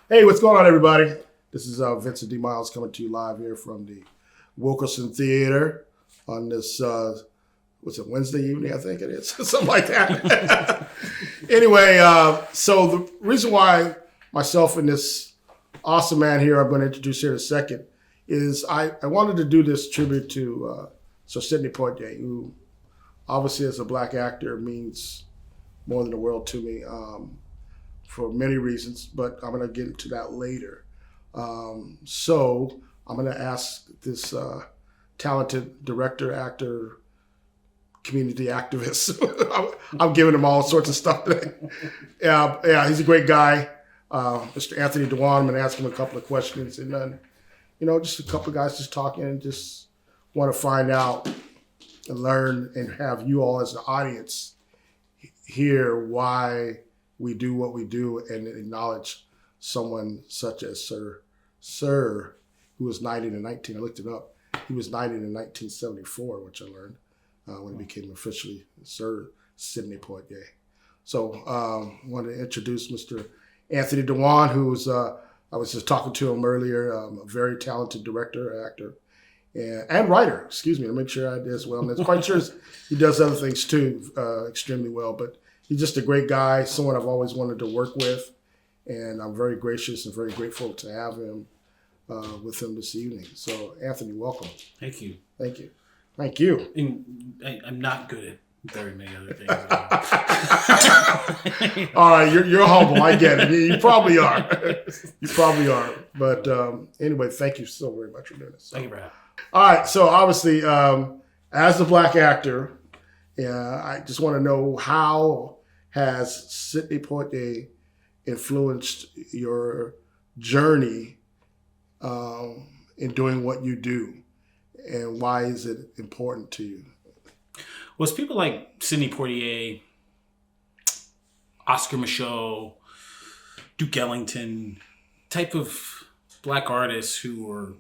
Hey, what's going on, everybody? This is Vincent D. Miles coming to you live here from the Wilkerson Theater on this, what's it, Wednesday evening, I think it is, something like that. Anyway, so the reason why myself and this awesome man here I'm going to introduce here in a second is I wanted to do this tribute to Sir Sidney Poitier, who obviously as a black actor means more than the world to me. For many reasons, but I'm going to get into that later. So I'm going to ask this talented director, actor, community activist. I'm giving him all sorts of stuff today. Yeah, he's a great guy. Mr. Anthony Juan, I'm going to ask him a couple of questions. And then, just a couple of guys just talking and just want to find out and learn and have you all as the audience hear why we do what we do and acknowledge someone such as Sir, who was knighted in I looked it up. He was knighted in 1974, which I learned when he became officially Sir Sidney Poitier. So I want to introduce Mr. Anthony Dewan, who's, I was just talking to him earlier, a very talented director, actor, and writer, to make sure I did as well. And I'm quite sure he does other things too, extremely well, but he's just a great guy, someone I've always wanted to work with, and I'm very gracious and very grateful to have him with him this evening. So, Anthony, welcome. Thank you. Thank you. Thank you. I'm not good at very many other things. All right, you're humble. I get it. You probably are. You probably are. But anyway, thank you so very much for doing this. Thank you, Brad. All right, so obviously, as a black actor, I just want to know, how has Sidney Poitier influenced your journey in doing what you do, and why is it important to you? Well, it's people like Sidney Poitier, Oscar Michaud, Duke Ellington, type of black artists who were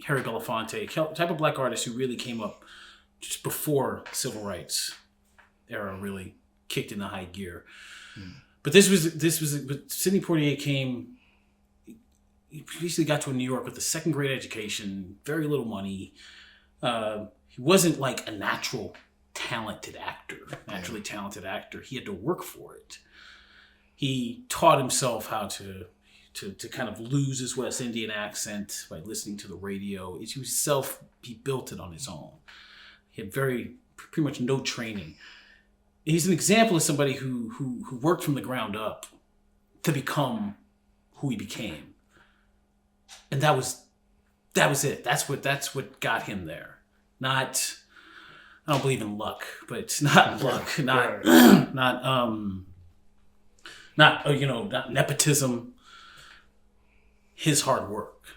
Harry Belafonte, type of black artists who really came up just before civil rights era really kicked into high gear. But but Sidney Poitier came. He basically got to New York with a second grade education, very little money. He wasn't like a naturally talented actor. He had to work for it. He taught himself how to kind of lose his West Indian accent by listening to the radio. He built it on his own. He had pretty much no training. He's an example of somebody who worked from the ground up to become who he became. And that was it. That's what got him there. Not, I don't believe in luck, but it's not luck, not nepotism. His hard work.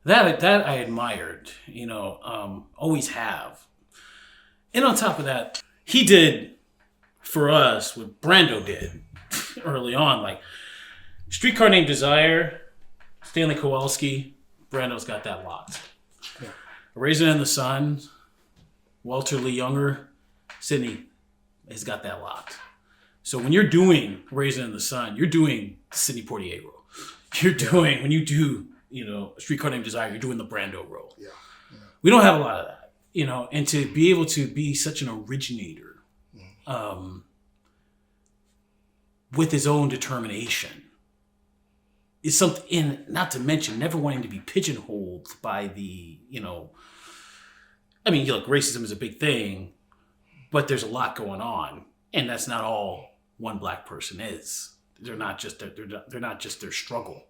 That I admired, always have. And on top of that, he did for us what Brando did early on. Like Streetcar Named Desire, Stanley Kowalski, Brando's got that locked. Yeah. Raisin in the Sun, Walter Lee Younger, Sidney has got that locked. So when you're doing Raisin in the Sun, you're doing the Sidney Poitier role. You're doing, when you do, Streetcar Named Desire, you're doing the Brando role. Yeah. We don't have a lot of that, and to be able to be such an originator with his own determination is something, and not to mention never wanting to be pigeonholed by the, racism is a big thing, but there's a lot going on, and that's not all one black person is. They're not just their struggle,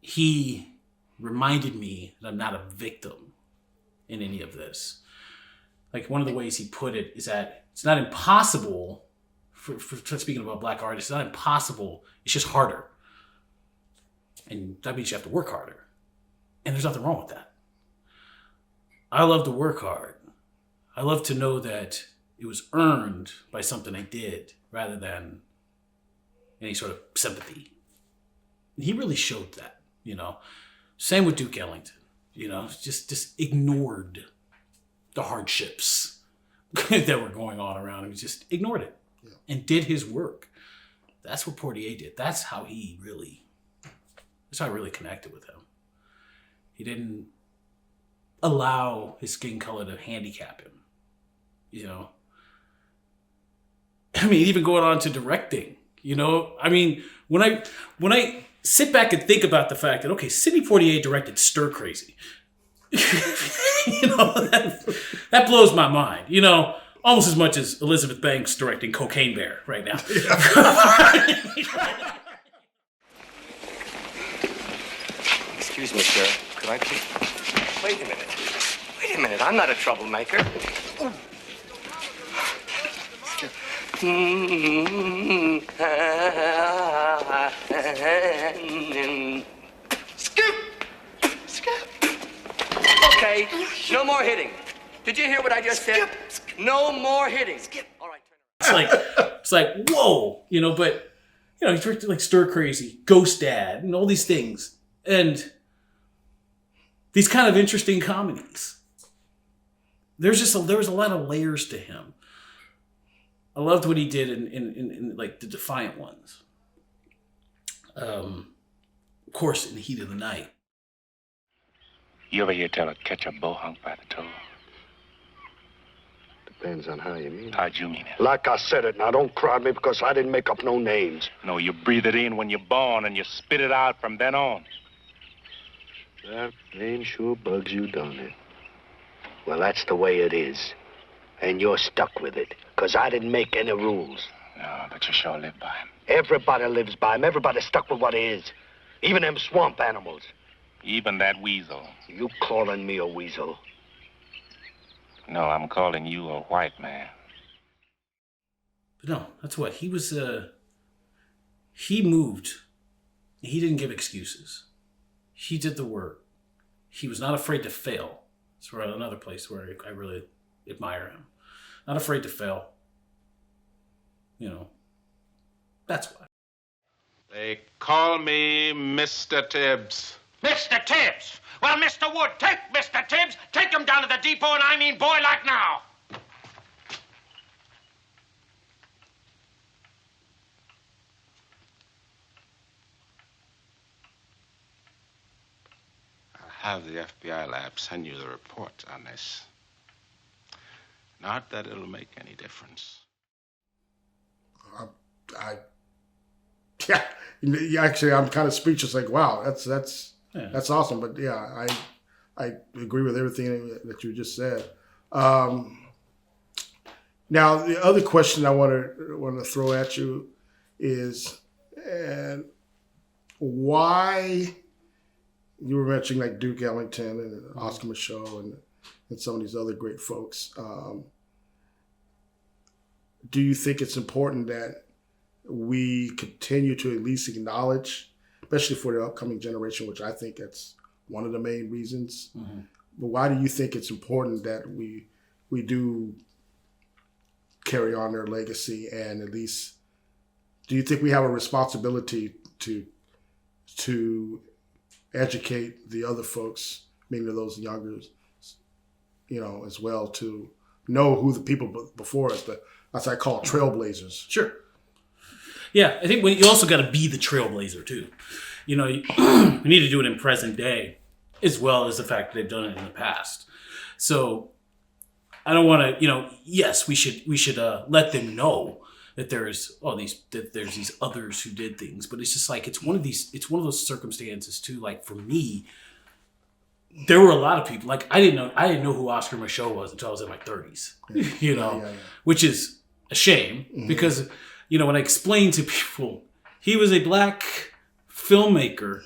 He reminded me that I'm not a victim in any of this. Like, one of the ways he put it is that it's not impossible, for speaking about black artists, it's not impossible, it's just harder. And that means you have to work harder. And there's nothing wrong with that. I love to work hard. I love to know that it was earned by something I did rather than any sort of sympathy. And he really showed that, Same with Duke Ellington, just ignored the hardships that were going on around him. He just ignored it and did his work. That's what Poitier did. That's how I really connected with him. He didn't allow his skin color to handicap him. You know? I mean, even going on to directing, you know? I mean, when I sit back and think about the fact that, okay, Sidney Poitier directed Stir Crazy. You know, that blows my mind. You know, almost as much as Elizabeth Banks directing Cocaine Bear right now. Excuse me, sir. Could I please... Wait a minute. Wait a minute. I'm not a troublemaker. Scoop! Scoop! Okay, no more hitting. Did you hear what I just said? No more hitting. All right, turn around. It's like, whoa, you know, but, you know, he directed like Stir Crazy, Ghost Dad, and all these things. And these kind of interesting comedies. There was a lot of layers to him. I loved what he did in like the Defiant Ones. Of course, in the Heat of the Night. You ever hear tell a catch a bull hung by the toe? Depends on how you mean it. How'd you mean it? Like I said it, now don't crowd me because I didn't make up no names. No, you breathe it in when you're born and you spit it out from then on. That name sure bugs you, don't it? Well, that's the way it is. And you're stuck with it, because I didn't make any rules. No, but you sure live by him. Everybody lives by him. Everybody's stuck with what is. Even them swamp animals. Even that weasel. You calling me a weasel? No, I'm calling you a white man. But no, that's what. He was, he moved. He didn't give excuses. He did the work. He was not afraid to fail. That's another place where I really admire him. Not afraid to fail. You know, that's why. They call me Mr. Tibbs. Mr. Tibbs! Well, Mr. Wood, take Mr. Tibbs, take him down to the depot, and I mean boy like now. I'll have the FBI lab send you the report on this. Not that it'll make any difference. Yeah, actually, I'm kind of speechless. Like, wow, that's awesome. But yeah, I agree with everything that you just said. Now, the other question I want to throw at you is, and why you were mentioning like Duke Ellington and Oscar Micheaux and some of these other great folks. Do you think it's important that we continue to at least acknowledge, especially for the upcoming generation, which I think that's one of the main reasons. Mm-hmm. But why do you think it's important that we do carry on their legacy, and at least do you think we have a responsibility to educate the other folks, meaning those younger, you know, as well, to know who the people before us, as I call trailblazers? Sure. Yeah, I think you also got to be the trailblazer too. You know, you need to do it in present day, as well as the fact that they've done it in the past. So I don't want to, you know, yes, we should let them know that there's these others who did things, but it's just like it's one of those circumstances too. Like for me, there were a lot of people. Like I didn't know who Oscar Micheaux was until I was in my 30s. Yeah. You know, which is a shame because. You know, when I explain to people, he was a black filmmaker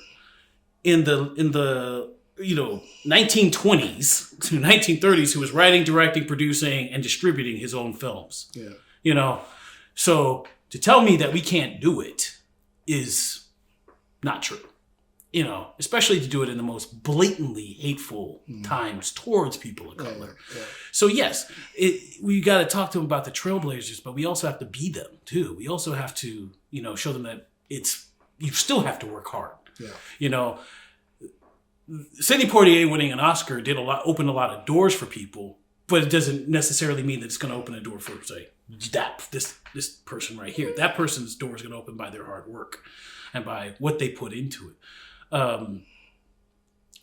in the 1920s to 1930s who was writing, directing, producing, and distributing his own films. Yeah. You know, so to tell me that we can't do it is not true. You know, especially to do it in the most blatantly hateful times towards people of color. Yeah. So yes, we got to talk to them about the trailblazers, but we also have to be them too. We also have to, you know, show them that you still have to work hard. Yeah. You know, Sidney Poitier winning an Oscar opened a lot of doors for people, but it doesn't necessarily mean that it's going to open a door for, say, this person right here. That person's door is going to open by their hard work and by what they put into it.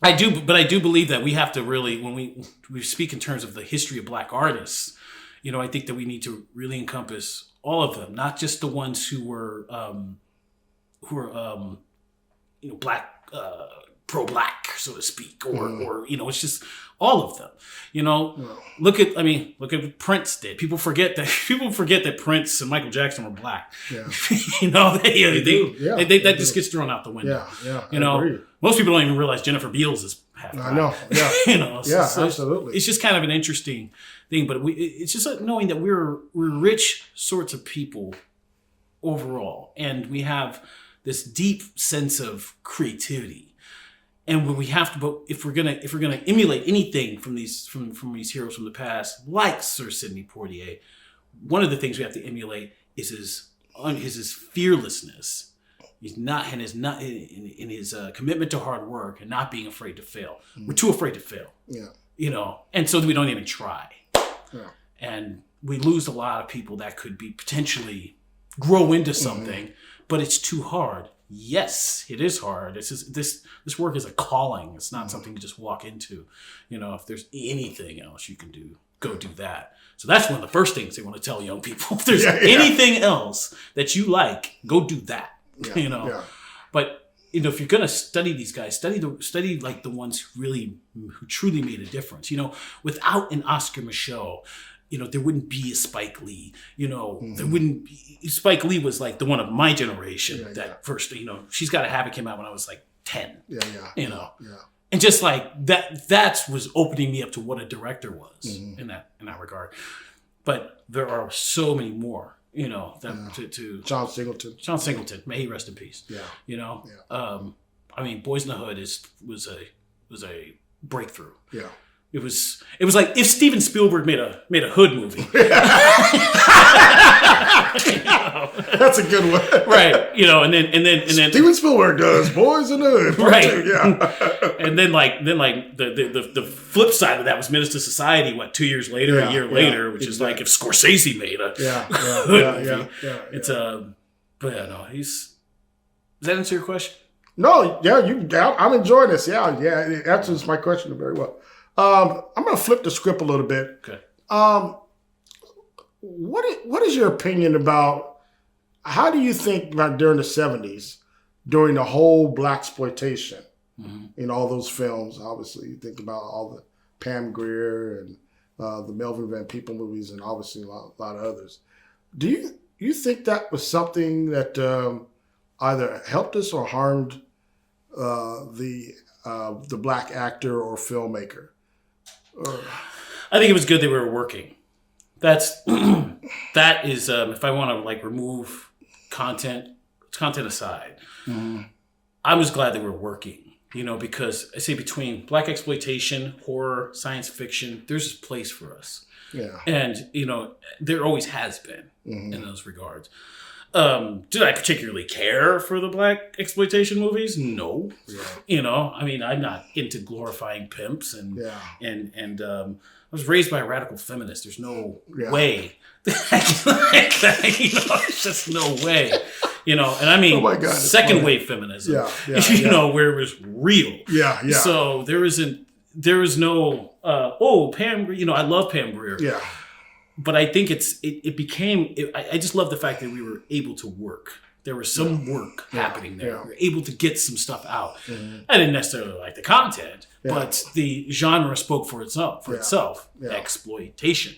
I do believe that we have to really, when we speak in terms of the history of Black artists, I think that we need to really encompass all of them, not just the ones who were Black, pro-Black, so to speak, or it's just all of them. Look at what Prince did. People forget that Prince and Michael Jackson were Black. Yeah. That just gets thrown out the window. Yeah. I agree. Most people don't even realize Jennifer Beals is half Black. I know. Yeah. Absolutely. It's just kind of an interesting thing, but it's just like knowing that we're rich sorts of people overall, and we have this deep sense of creativity. And we have to, but if we're gonna emulate anything from these heroes from the past, like Sir Sidney Poitier, one of the things we have to emulate is his fearlessness. He's not in his commitment to hard work and not being afraid to fail. We're too afraid to fail. Yeah. And so we don't even try. Yeah. And we lose a lot of people that could be potentially grow into something, but it's too hard. Yes, it is hard. This work is a calling. It's not something you just walk into. If there's anything else you can do, go do that. So that's one of the first things they want to tell young people. If there's anything else that you like, go do that. Yeah. But if you're gonna study these guys, study like the ones who truly made a difference. Without an Oscar Micheaux, there wouldn't be a Spike Lee. There wouldn't be. Spike Lee was like the one of my generation first. She's Gotta Have It came out when I was like 10. Yeah. And just like that was opening me up to what a director was in that regard. But there are so many more. To John Singleton. John Singleton, may he rest in peace. Yeah. Boys in the Hood was a breakthrough. Yeah. It was like if Steven Spielberg made a Hood movie. That's a good one. Right. And then Steven Spielberg does Boys in the Hood. Right. Yeah. And then the flip side of that was Menace to Society, a year later, which is like if Scorsese made a Hood movie. It's but yeah, no, does that answer your question? No, I'm enjoying this. Yeah, it answers my question very well. I'm going to flip the script a little bit. Okay. What is your opinion about how do you think about during the 70s, during the whole blaxploitation in all those films? Obviously, you think about all the Pam Grier and the Melvin Van Peebles movies, and obviously a lot of others. Do you think that was something that either helped us or harmed the Black actor or filmmaker? I think it was good that we were working. That is if I want to remove content aside, I was glad that we were working. Because I say between Black exploitation, horror, science fiction, there's a place for us. Yeah. And there always has been in those regards. Did I particularly care for the Black exploitation movies? No. Yeah. I'm not into glorifying pimps and I was raised by a radical feminist. There's no way. It's just no way. And I mean, second wave feminism. Where it was real. Yeah. So there is no Pam Grier. I love Pam Grier. Yeah. But I think I just love the fact that we were able to work. There was some work happening there. We were able to get some stuff out. I didn't necessarily like the content, but the genre spoke for itself. Exploitation,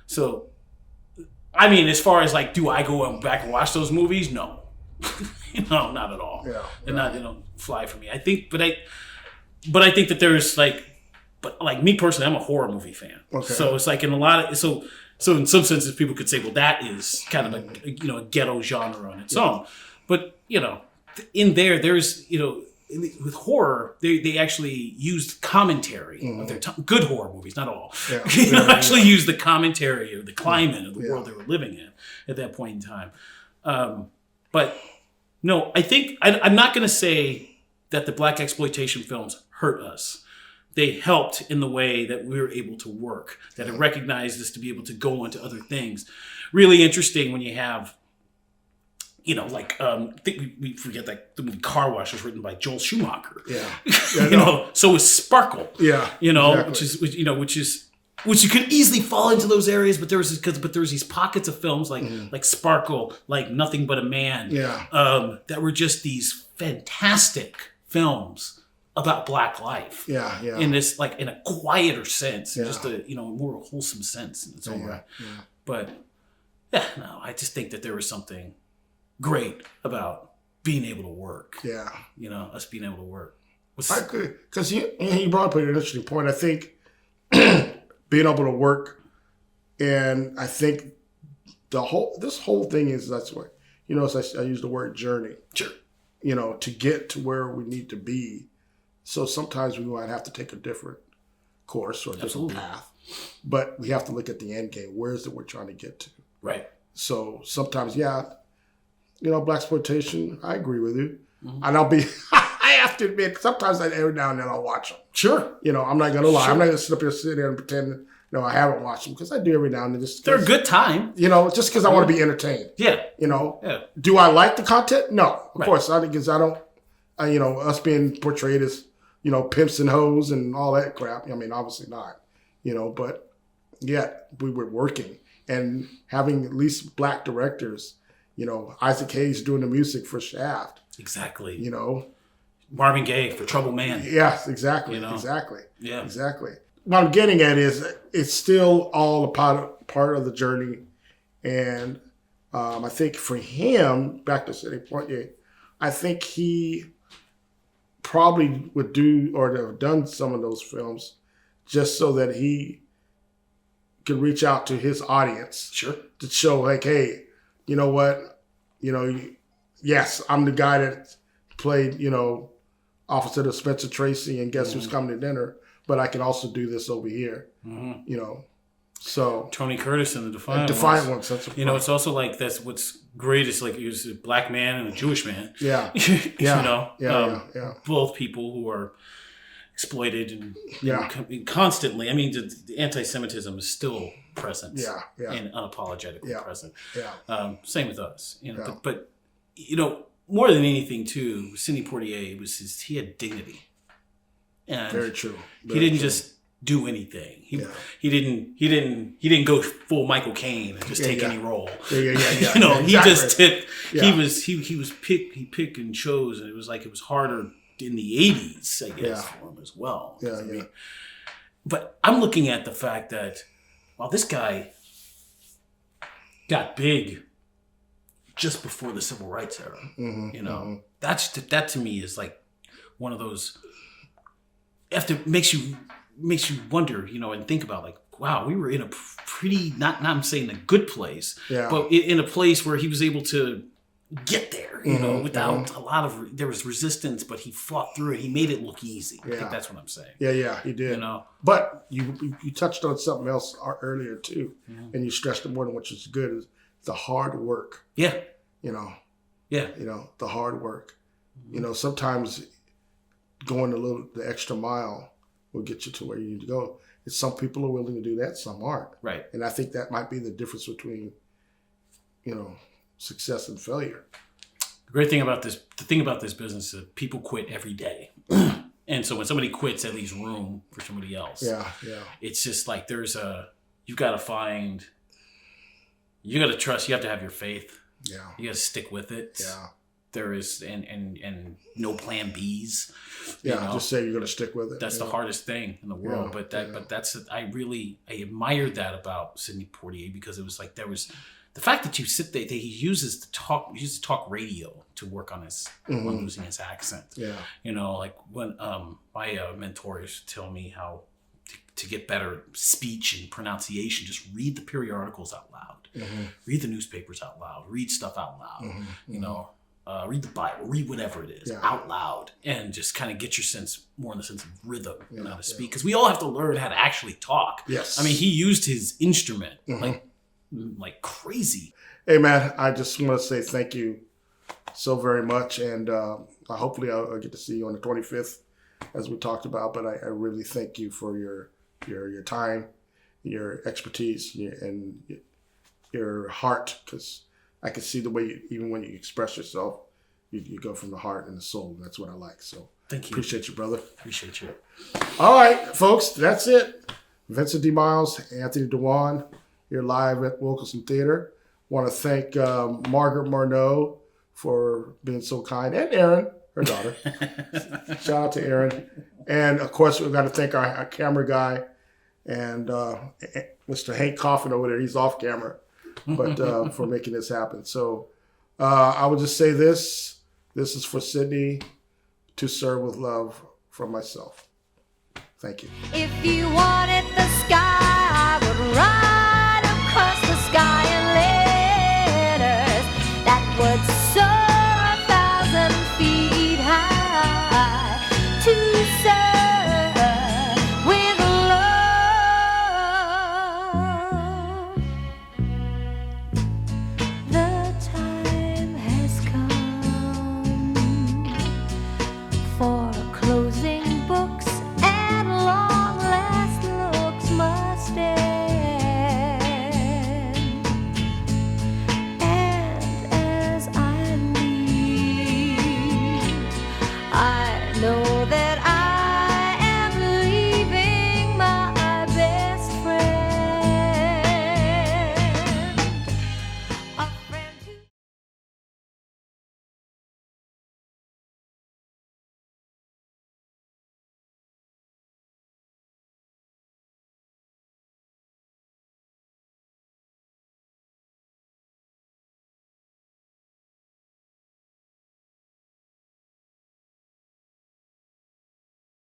So, as far as do I go back and watch those movies? No. No, not at all. They don't fly for me. I think that there's me personally, I'm a horror movie fan. Okay. So it's in a lot of so in some senses people could say, well, that is kind of a ghetto genre on its own. But in there's with horror they actually used commentary of their time. Good horror movies, not all. Actually use the commentary of the climate of the world they were living in at that point in time. But no, I think I'm not going to say that the Black exploitation films hurt us. they helped in the way that we were able to work, that it recognized us to be able to go into other things. Really interesting when you have, I think we forget that the movie Car Wash was written by Joel Schumacher. Yeah. So is Sparkle. Yeah. Exactly. Which you could easily fall into those areas, but there was these pockets of films like Sparkle, like Nothing But a Man, that were just these fantastic films about Black life. Yeah. In this, like, in a quieter sense, just a more wholesome sense in its own right. Yeah. But I just think that there was something great about being able to work. Yeah. Us being able to work. I agree, because he brought up an interesting point. I think being able to work, and I think this whole thing is, that's what, I use the word journey. Sure. To get to where we need to be. So sometimes we might have to take a different course or a different path, but we have to look at the end game. Where is it we're trying to get to? Right. So sometimes, blaxploitation, I agree with you. Mm-hmm. And I'll be, I have to admit, sometimes every now and then I'll watch them. Sure. I'm not going to lie. Sure. I'm not going to sit there and pretend, I haven't watched them, because I do every now and then. They're a good time. Just because I want to be entertained. Yeah. Do I like the content? No, of course. Because I don't, us being portrayed as, pimps and hoes and all that crap. I mean, obviously not, but yet we were working and having at least Black directors, Isaac Hayes doing the music for Shaft. Part Marvin Gaye for Trouble Man. Yes, exactly. Exactly. Yeah. Exactly. What I'm getting at is it's still all a part of the journey. And I think for him, back to Sidney Poitier, I think he probably would do or have done some of those films just so that he could reach out to his audience. Sure. To show, like, hey, you know what? Yes, I'm the guy that played, Officer to Spencer Tracy and Guess Who's Coming to Dinner, but I can also do this over here. Mm-hmm. So Tony Curtis in the Defiant Ones. That's it's also like, that's what's great is, like, he was a Black man and a Jewish man. Yeah. Both people who are exploited and constantly. I mean, the anti-Semitism is still present. And unapologetically present. Yeah. Same with us. But more than anything too, Sidney Poitier he had dignity. And very true. He didn't just do anything. He didn't go full Michael Caine and just take any role. Yeah. Exactly. He just took. He picked and chose, and it was harder in the 80s, I guess, for him as well. I mean, but I'm looking at the fact that this guy got big just before the Civil Rights era. Mm-hmm, that to me is like one of those. Makes you wonder, and think about, like, wow, we were in a pretty, not I'm saying a good place, but in a place where he was able to get there, without a lot of, there was resistance, but he fought through it. He made it look easy. I think that's what I'm saying. Yeah, he did. But you touched on something else earlier too, and you stressed it more than which is good, is the hard work. Yeah. The hard work. Sometimes going the extra mile will get you to where you need to go. And some people are willing to do that, some aren't. Right. And I think that might be the difference between, success and failure. The thing about this business is that people quit every day. And so when somebody quits, that leaves room for somebody else. Yeah. It's just like you've got to trust, you have to have your faith. Yeah. You got to stick with it. Yeah. There is, and no plan Bs. Just say you're going to stick with it. That's the hardest thing in the world. I admired that about Sidney Poitier, because it was like, there was the fact that you sit there, that he uses talk radio to work on his, on losing his accent. Yeah. Like when my mentor used to tell me how to get better speech and pronunciation, just read the periodicals out loud, read the newspapers out loud, read stuff out loud, read the Bible, read whatever it is out loud, and just kind of get your more in the sense of rhythm and how to speak. Because we all have to learn how to actually talk. Yes. I mean, he used his instrument like crazy. Hey, man, I just want to say thank you so very much. And hopefully I'll get to see you on the 25th as we talked about. But I really thank you for your time, your expertise, and your heart, because I can see the way even when you express yourself, you go from the heart and the soul. And that's what I like. So Thank you. Appreciate you, brother. Appreciate you. All right, folks, that's it. Vincent D. Miles, Anthony DeWan, you're live at Wilkerson Theater. Want to thank Margaret Marneau for being so kind, and Erin, her daughter. Shout out to Erin. And, of course, we've got to thank our camera guy and Mr. Hank Coffin over there. He's off camera, but for making this happen. So I would just say this. This is for Sidney, to serve with love from myself. Thank you. If you wanted the sky, I would ride across the sky and